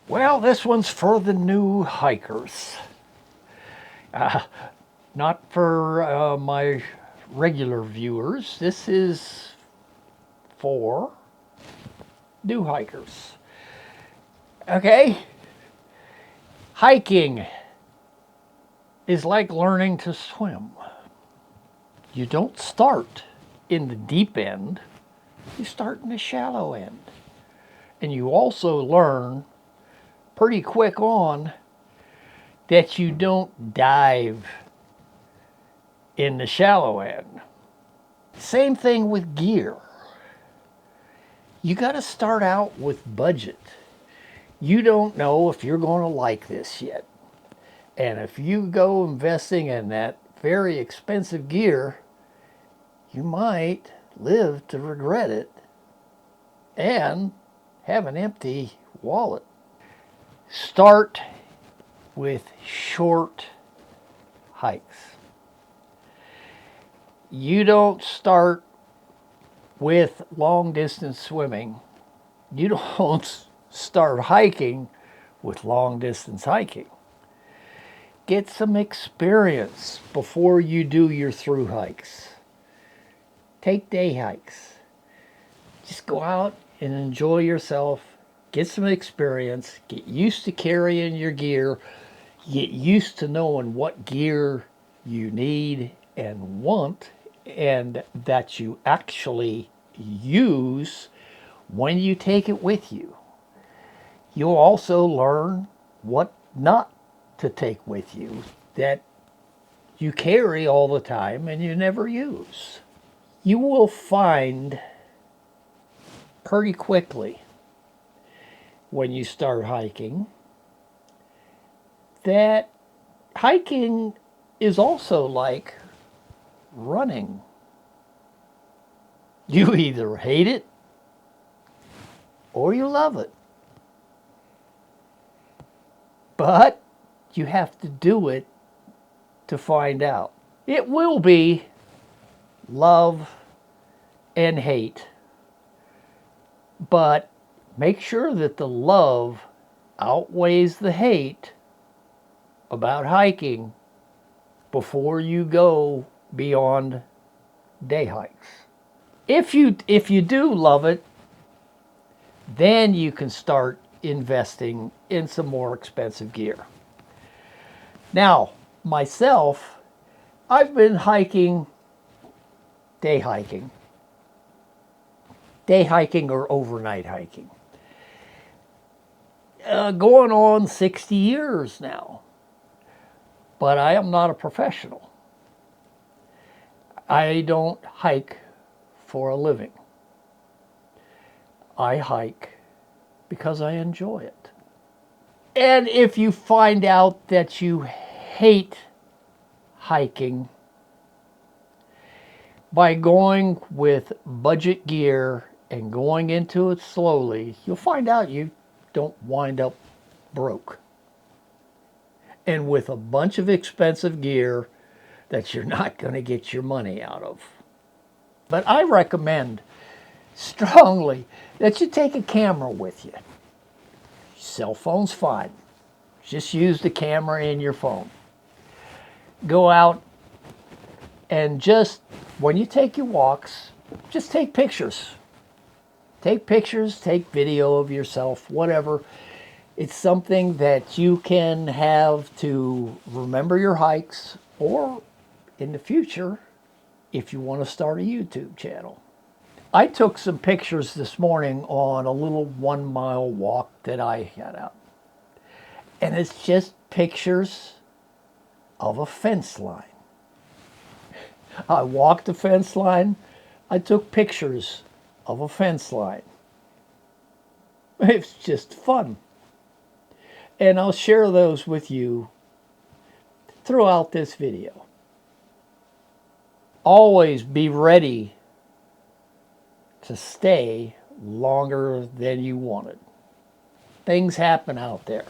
Well, this one's for the new hikers. Uh, Not for my regular viewers. This is for new hikers. Okay? Hiking is like learning to swim. You don't start in the deep end, you start in the shallow end. And you also learn pretty quick on that you don't dive in the shallow end. Same thing with gear. You got to start out with budget. You don't know if you're going to like this yet. And if you go investing in that very expensive gear, you might live to regret it and have an empty wallet. Start with short hikes. You don't start with long distance swimming. You don't start hiking with long distance hiking. Get some experience before you do your through hikes. Take day hikes. Just go out and enjoy yourself. Get some experience. Get used to carrying your gear. Get used to knowing what gear you need and want, and that you actually use when you take it with you. You'll also learn what not to take with you that you carry all the time and you never use. You will find pretty quickly when you start hiking that hiking is also like running. You either hate it or you love it. But you have to do it to find out. It will be love and hate. But make sure that the love outweighs the hate about hiking before you go beyond day hikes. If you do love it, then you can start investing in some more expensive gear. Now, myself, I've been hiking, day hiking or overnight hiking, going on 60 years now. But I am not a professional. I don't hike for a living. I hike because I enjoy it. And if you find out that you hate hiking, by going with budget gear and going into it slowly, you'll find out you don't wind up broke. And with a bunch of expensive gear that you're not going to get your money out of. But I recommend strongly that you take a camera with you. Cell phone's fine. Just use the camera in your phone. Go out and just, when you take your walks, just take pictures. Take pictures, take video of yourself, whatever. It's something that you can have to remember your hikes, or in the future, if you want to start a YouTube channel. I took some pictures this morning on a little 1 mile walk that I had out. And it's just pictures of a fence line. I walked the fence line. I took pictures of a fence line. It's just fun. And I'll share those with you throughout this video. Always be ready to stay longer than you wanted. Things happen out there.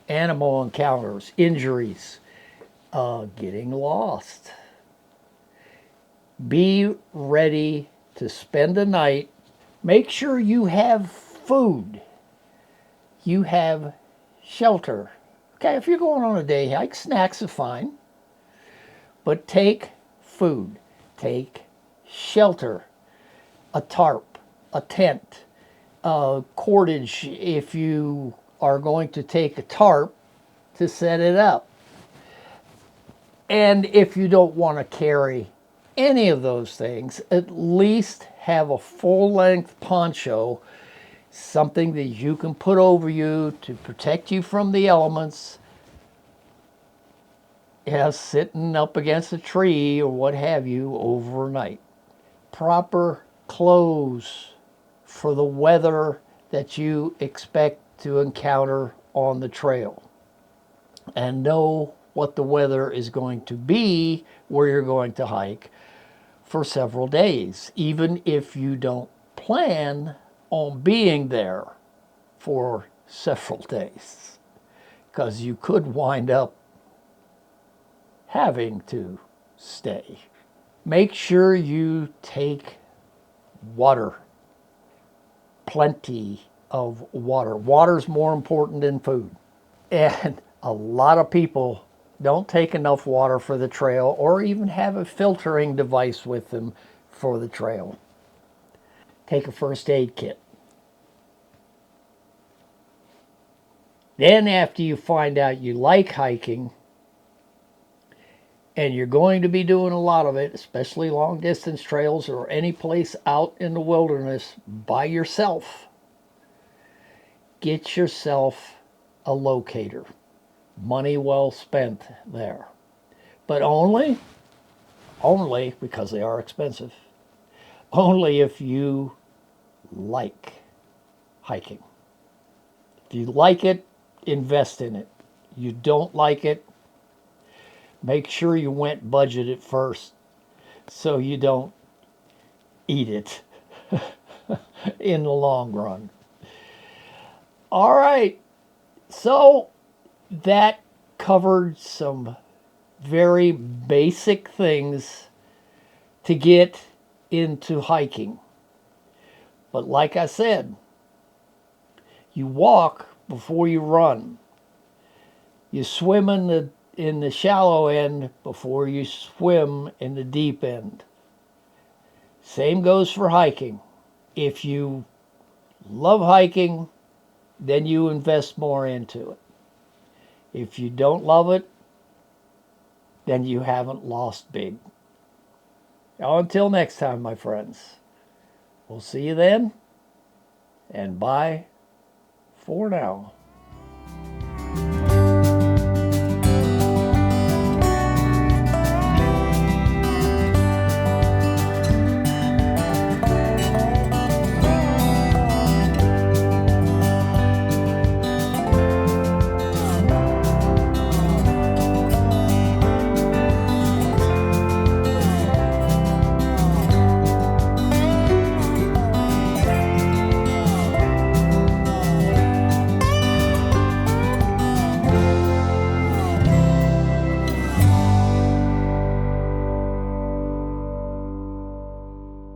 Animal encounters, injuries, getting lost. Be ready to spend a night. Make sure you have food. you have shelter. Okay, if you're going on a day hike, snacks are fine, but take food, take shelter, a tarp, a tent, cordage if you are going to take a tarp to set it up. And if you don't want to carry any of those things, at least have a full-length poncho, something that you can put over you to protect you from the elements. Yeah, sitting up against a tree or what have you overnight. Proper clothes for the weather that you expect to encounter on the trail. And know what the weather is going to be where you're going to hike for several days, even if you don't plan on being there for several days, because you could wind up having to stay. Make sure you take water, plenty of water. Water's more important than food. And a lot of people don't take enough water for the trail or even have a filtering device with them for the trail. Take a first aid kit. Then after you find out you like hiking and you're going to be doing a lot of it, especially long distance trails or any place out in the wilderness by yourself, get yourself a locator. Money well spent there. But only because they are expensive, only if you like hiking. If you like it, invest in it. You don't like it, make sure you went budgeted first so you don't eat it in the long run. All right, so that covered some very basic things to get into hiking. But like I said, you walk before you run. You swim in the shallow end before you swim in the deep end. Same goes for hiking. If you love hiking, then you invest more into it. If you don't love it, then you haven't lost big. Now, until next time, my friends, we'll see you then, and bye for now.